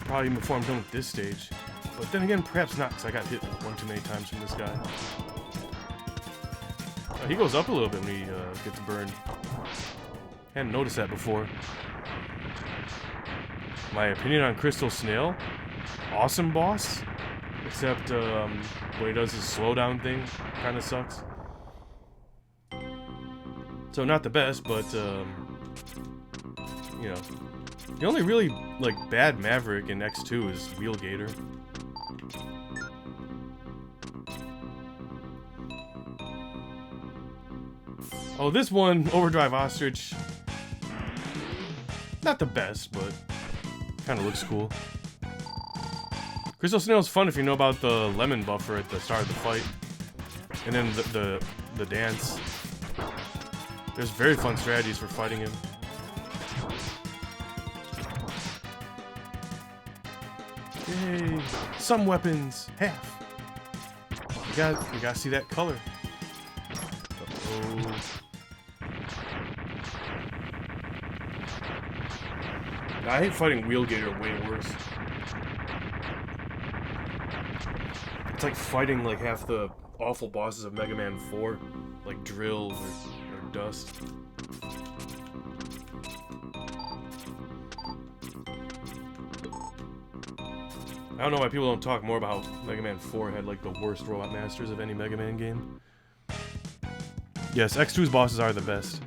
Speaker 1: Probably even before I'm done with this stage. But then again, perhaps not, because I got hit one too many times from this guy. He goes up a little bit when he gets burned. Hadn't noticed that before. My opinion on Crystal Snail? Awesome boss, except when he does his slowdown thing, kind of sucks. So not the best, but you know, the only really like bad Maverick in X2 is Wheelgator. Oh, this one, Overdrive Ostrich, not the best, but kind of looks cool. Crystal Snail is fun if you know about the lemon buffer at the start of the fight. And then the dance. There's very fun strategies for fighting him. Yay! Some weapons, half. We gotta see that color. Uh-oh. I hate fighting Wheelgator way worse. It's like fighting like half the awful bosses of Mega Man 4, like Drill or Dust. I don't know why people don't talk more about how Mega Man 4 had like the worst robot masters of any Mega Man game. Yes, X2's bosses are the best,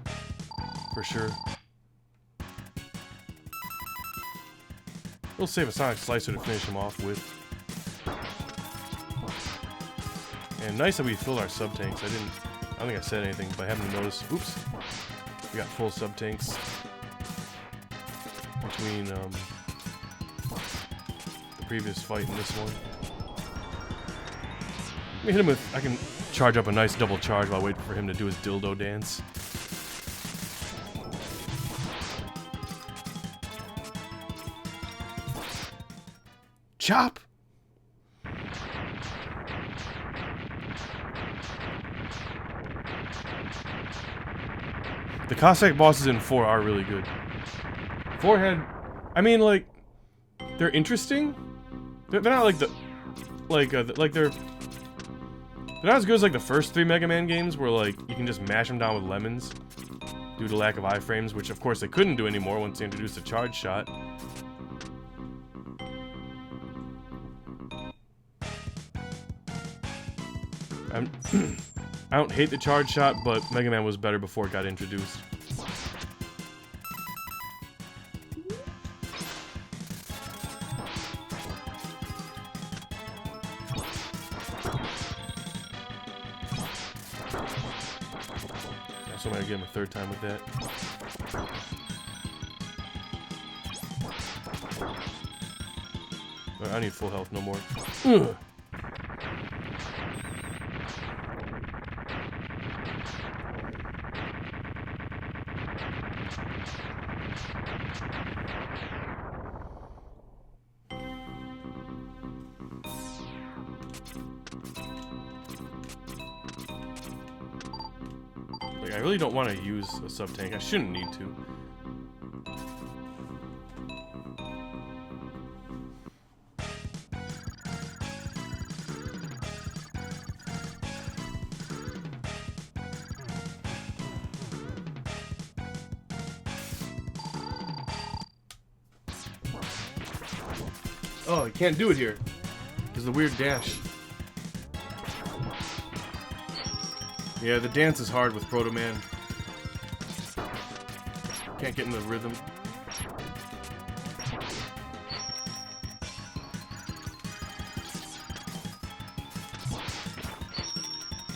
Speaker 1: for sure. We'll save a Sonic Slicer to finish him off with. And nice that we filled our sub-tanks. I don't think I said anything, but I happened to notice. Oops. We got full sub-tanks between the previous fight and this one. Let me hit him with... I can charge up a nice double charge while waiting for him to do his dildo dance. Chop! The Cossack bosses in 4 are really good. 4 had... I mean, like... They're interesting. They're not like the... they're not as good as like the first 3 Mega Man games where like you can just mash them down with lemons due to lack of iframes, which of course they couldn't do anymore once they introduced the charge shot. I don't hate the charge shot, but Mega Man was better before it got introduced. So I'm gonna get him a third time with that. I need full health, no more. Ugh. Like, I really don't want to use a sub-tank. I shouldn't need to. Oh, you can't do it here. There's the weird dash. Yeah, the dance is hard with Proto Man. Can't get in the rhythm.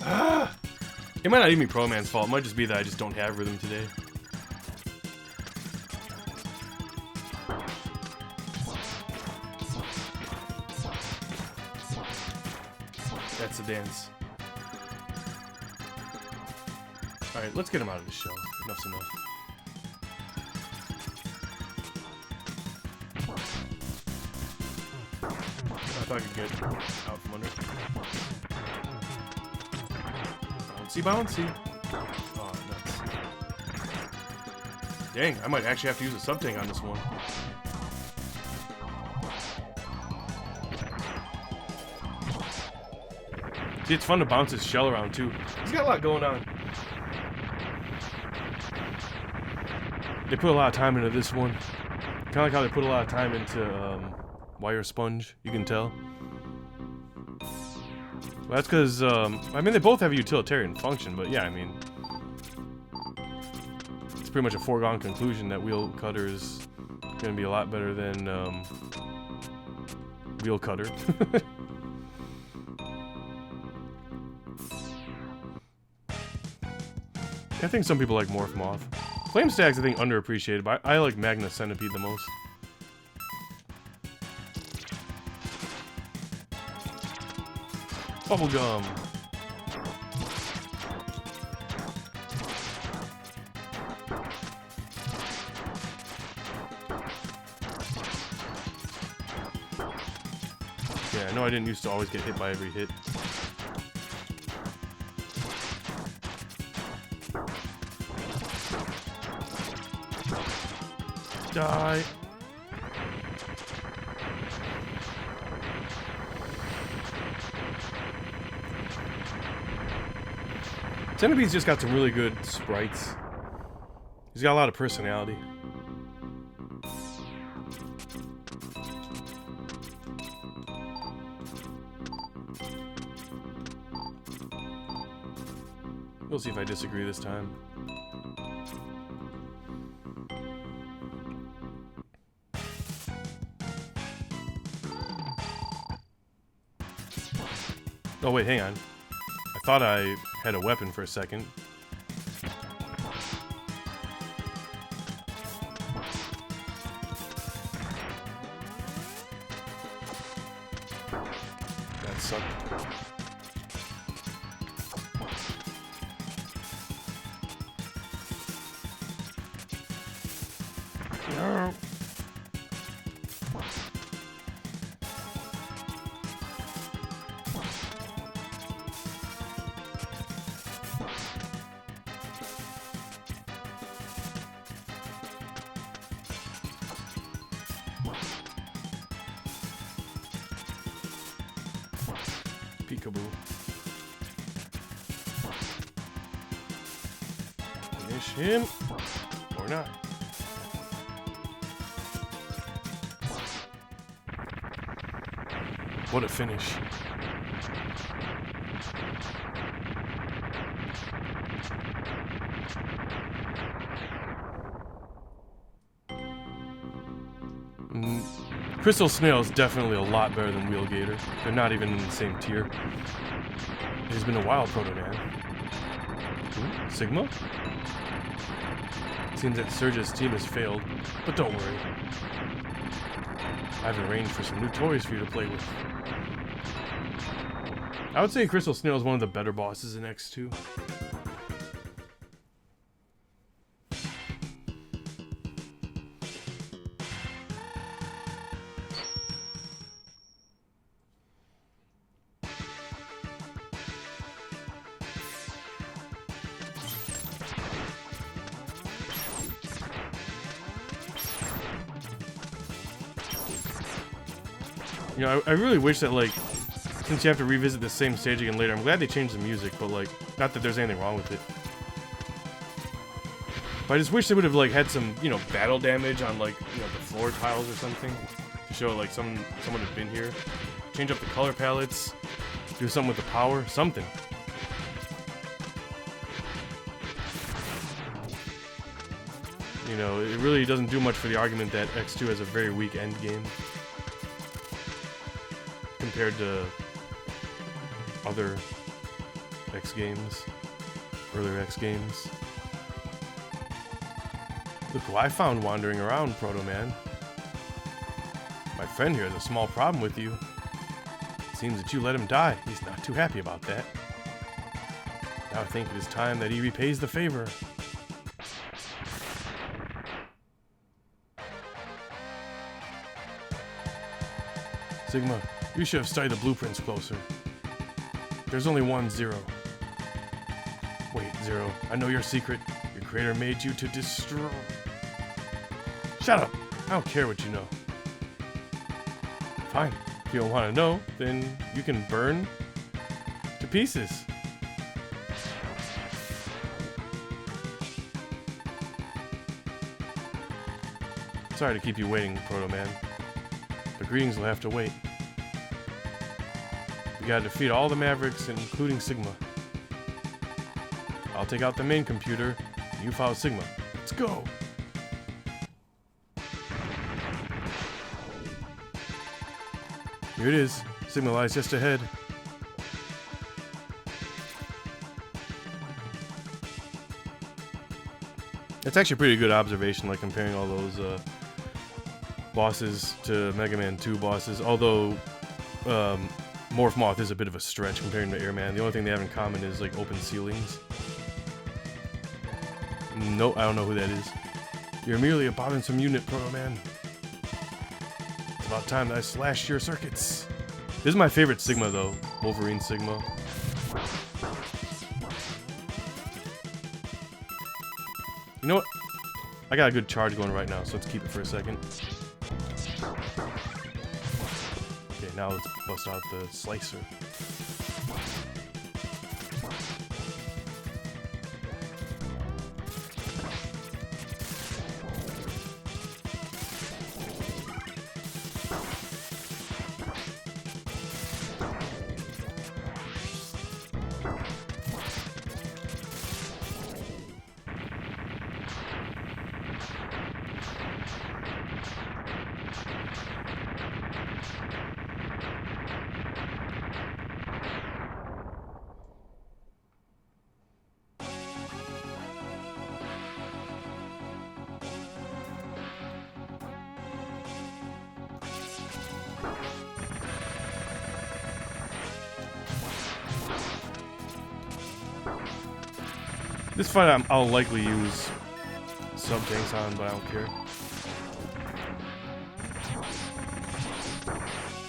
Speaker 1: Ah! It might not even be Proto Man's fault. It might just be that I just don't have rhythm today. That's the dance. Alright, let's get him out of the shell. Enough's enough. I thought I could get out from under. Bouncy, bouncy. Oh, nuts. Dang, I might actually have to use a sub-tank on this one. See, it's fun to bounce his shell around, too. He's got a lot going on. They put a lot of time into this one. Kind of like how they put a lot of time into Wire Sponge, you can tell. Well, that's because, I mean, they both have a utilitarian function, but yeah, I mean, it's pretty much a foregone conclusion that Wheel Cutter is going to be a lot better than Wheel Cutter. I think some people like Morph Moth. Flame Stag's, I think, underappreciated, but I like Magna Centipede the most. Bubblegum. Yeah, I know I didn't used to always get hit by every hit. Die. Centipede's just got some really good sprites. He's got a lot of personality. We'll see if I disagree this time. Oh wait, hang on. I thought I had a weapon for a second. That sucked. No. Peekaboo. Finish him. Or not. What a finish. Crystal Snail is definitely a lot better than Wheel Gator. They're not even in the same tier. It has been a while, Proto Man. Ooh, Sigma? Seems that Surge's team has failed, but don't worry. I've arranged for some new toys for you to play with. I would say Crystal Snail is one of the better bosses in X2. You know, I really wish that, like, since you have to revisit the same stage again later, I'm glad they changed the music, but, like, not that there's anything wrong with it. But I just wish they would have, like, had some, you know, battle damage on, like, you know, the floor tiles or something to show, like, someone had been here. Change up the color palettes, do something with the power, something. You know, it really doesn't do much for the argument that X2 has a very weak end game compared to other X games, earlier X games. Look who I found wandering around, Proto Man. My friend here has a small problem with you. It seems that you let him die. He's not too happy about that. Now I think it is time that he repays the favor. Sigma, you should have studied the blueprints closer. There's only one Zero. Wait, Zero, I know your secret. Your creator made you to destroy... Shut up! I don't care what you know. Fine. If you don't want to know, then you can burn to pieces. Sorry to keep you waiting, Proto Man. But greetings will have to wait. We gotta defeat all the Mavericks, including Sigma. I'll take out the main computer, and you follow Sigma. Let's go! Here it is. Sigma lies just ahead. It's actually a pretty good observation, like comparing all those bosses to Mega Man 2 bosses, although Morph Moth is a bit of a stretch comparing to Airman. The only thing they have in common is like open ceilings. No, I don't know who that is. You're merely a bothersome unit, Proto Man. It's about time that I slashed your circuits. This is my favorite Sigma though, Wolverine Sigma. You know what? I got a good charge going right now, so let's keep it for a second. Okay, now let's bust out the slicer. This fight I'll likely use sub-tanks on, but I don't care.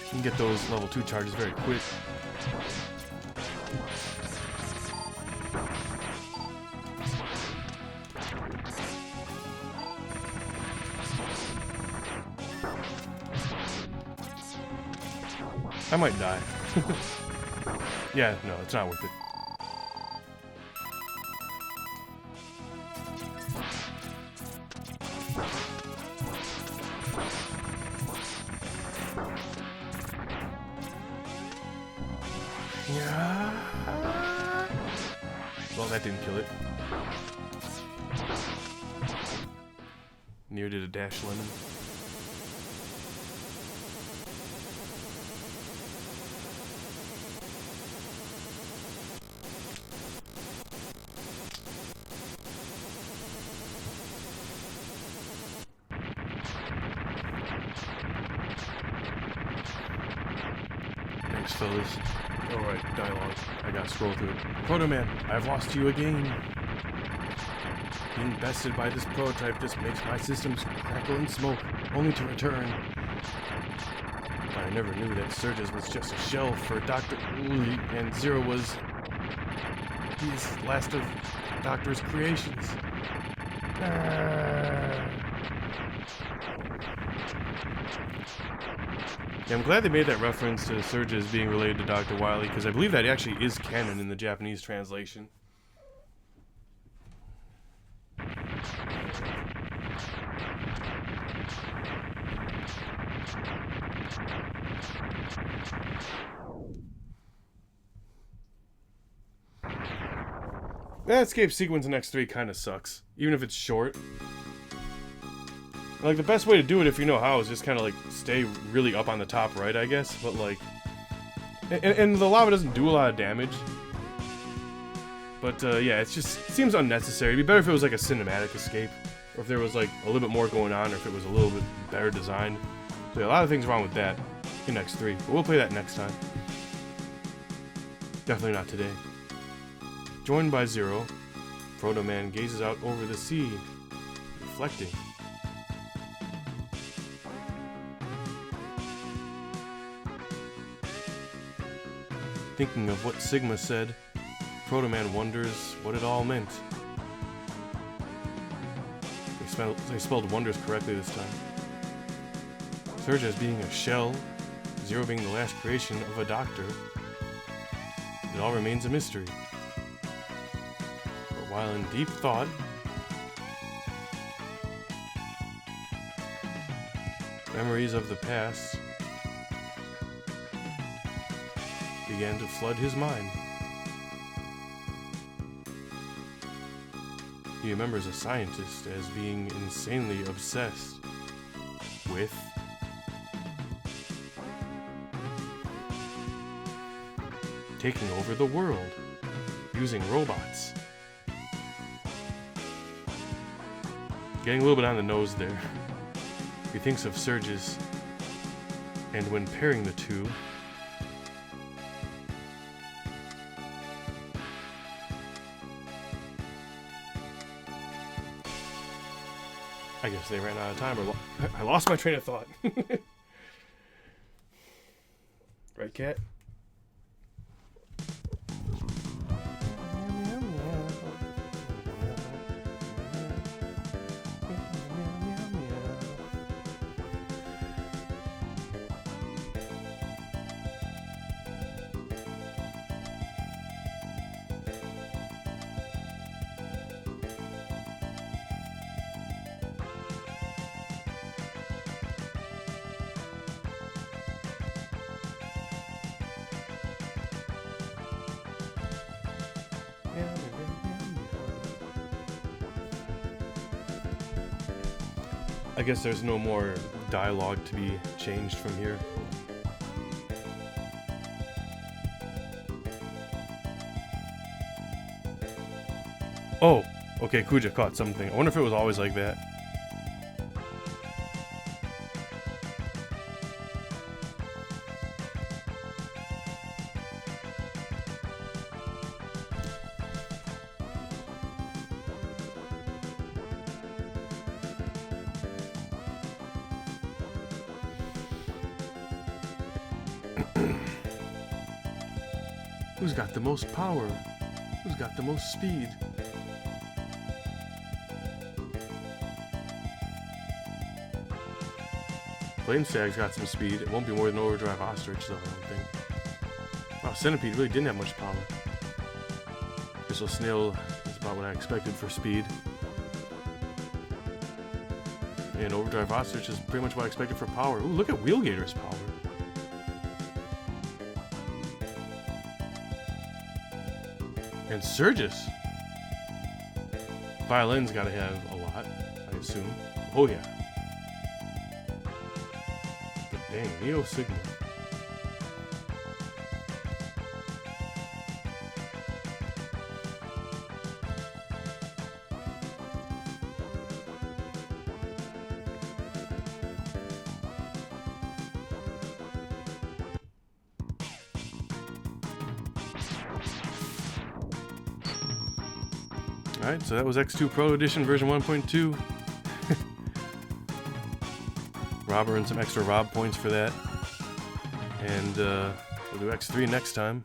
Speaker 1: You can get those level 2 charges very quick. I might die. Yeah, no, it's not worth it. Well, that didn't kill it. Near did a dash lemon. Thanks, fellas. Alright, dialogue. I gotta scroll through it. Proto Man, I've lost you again. Being bested by this prototype just makes my systems crackle and smoke, only to return. But I never knew that Surges was just a shell for Dr. Uli, and Zero was his last of Doctor's creations. Yeah, I'm glad they made that reference to Surges being related to Dr. Wily, because I believe that actually is canon in the Japanese translation. That escape sequence in X3 kind of sucks, even if it's short. Like, the best way to do it, if you know how, is just kind of, like, stay really up on the top right, I guess. But, like... And the lava doesn't do a lot of damage. But, yeah, it seems unnecessary. It'd be better if it was, like, a cinematic escape. Or if there was, like, a little bit more going on, or if it was a little bit better designed. So, yeah, a lot of things wrong with that in X3. But we'll play that next time. Definitely not today. Joined by Zero, Proto Man gazes out over the sea, reflecting. Thinking of what Sigma said, Proto Man wonders what it all meant. They spelled wonders correctly this time. Surge as being a shell, Zero being the last creation of a doctor. It all remains a mystery. But while in deep thought, memories of the past began to flood his mind. He remembers a scientist as being insanely obsessed with taking over the world using robots. Getting a little bit on the nose there. He thinks of Surges, and when pairing the two, I guess they ran out of time, or I lost my train of thought. Right, cat? I guess there's no more dialogue to be changed from here. Oh, okay, Kuja caught something. I wonder if it was always like that. Who's got the most power? Who's got the most speed? Flamestag's got some speed. It won't be more than Overdrive Ostrich, though, I don't think. Wow, Centipede really didn't have much power. Crystal Snail is about what I expected for speed. And Overdrive Ostrich is pretty much what I expected for power. Ooh, look at Wheelgator's power. And Surges. Violin's gotta have a lot, I assume. Oh yeah. But dang, Neo Sigma. Alright, so that was X2 Proto Edition version 1.2. Rob earned some extra Rob points for that. And we'll do X3 next time.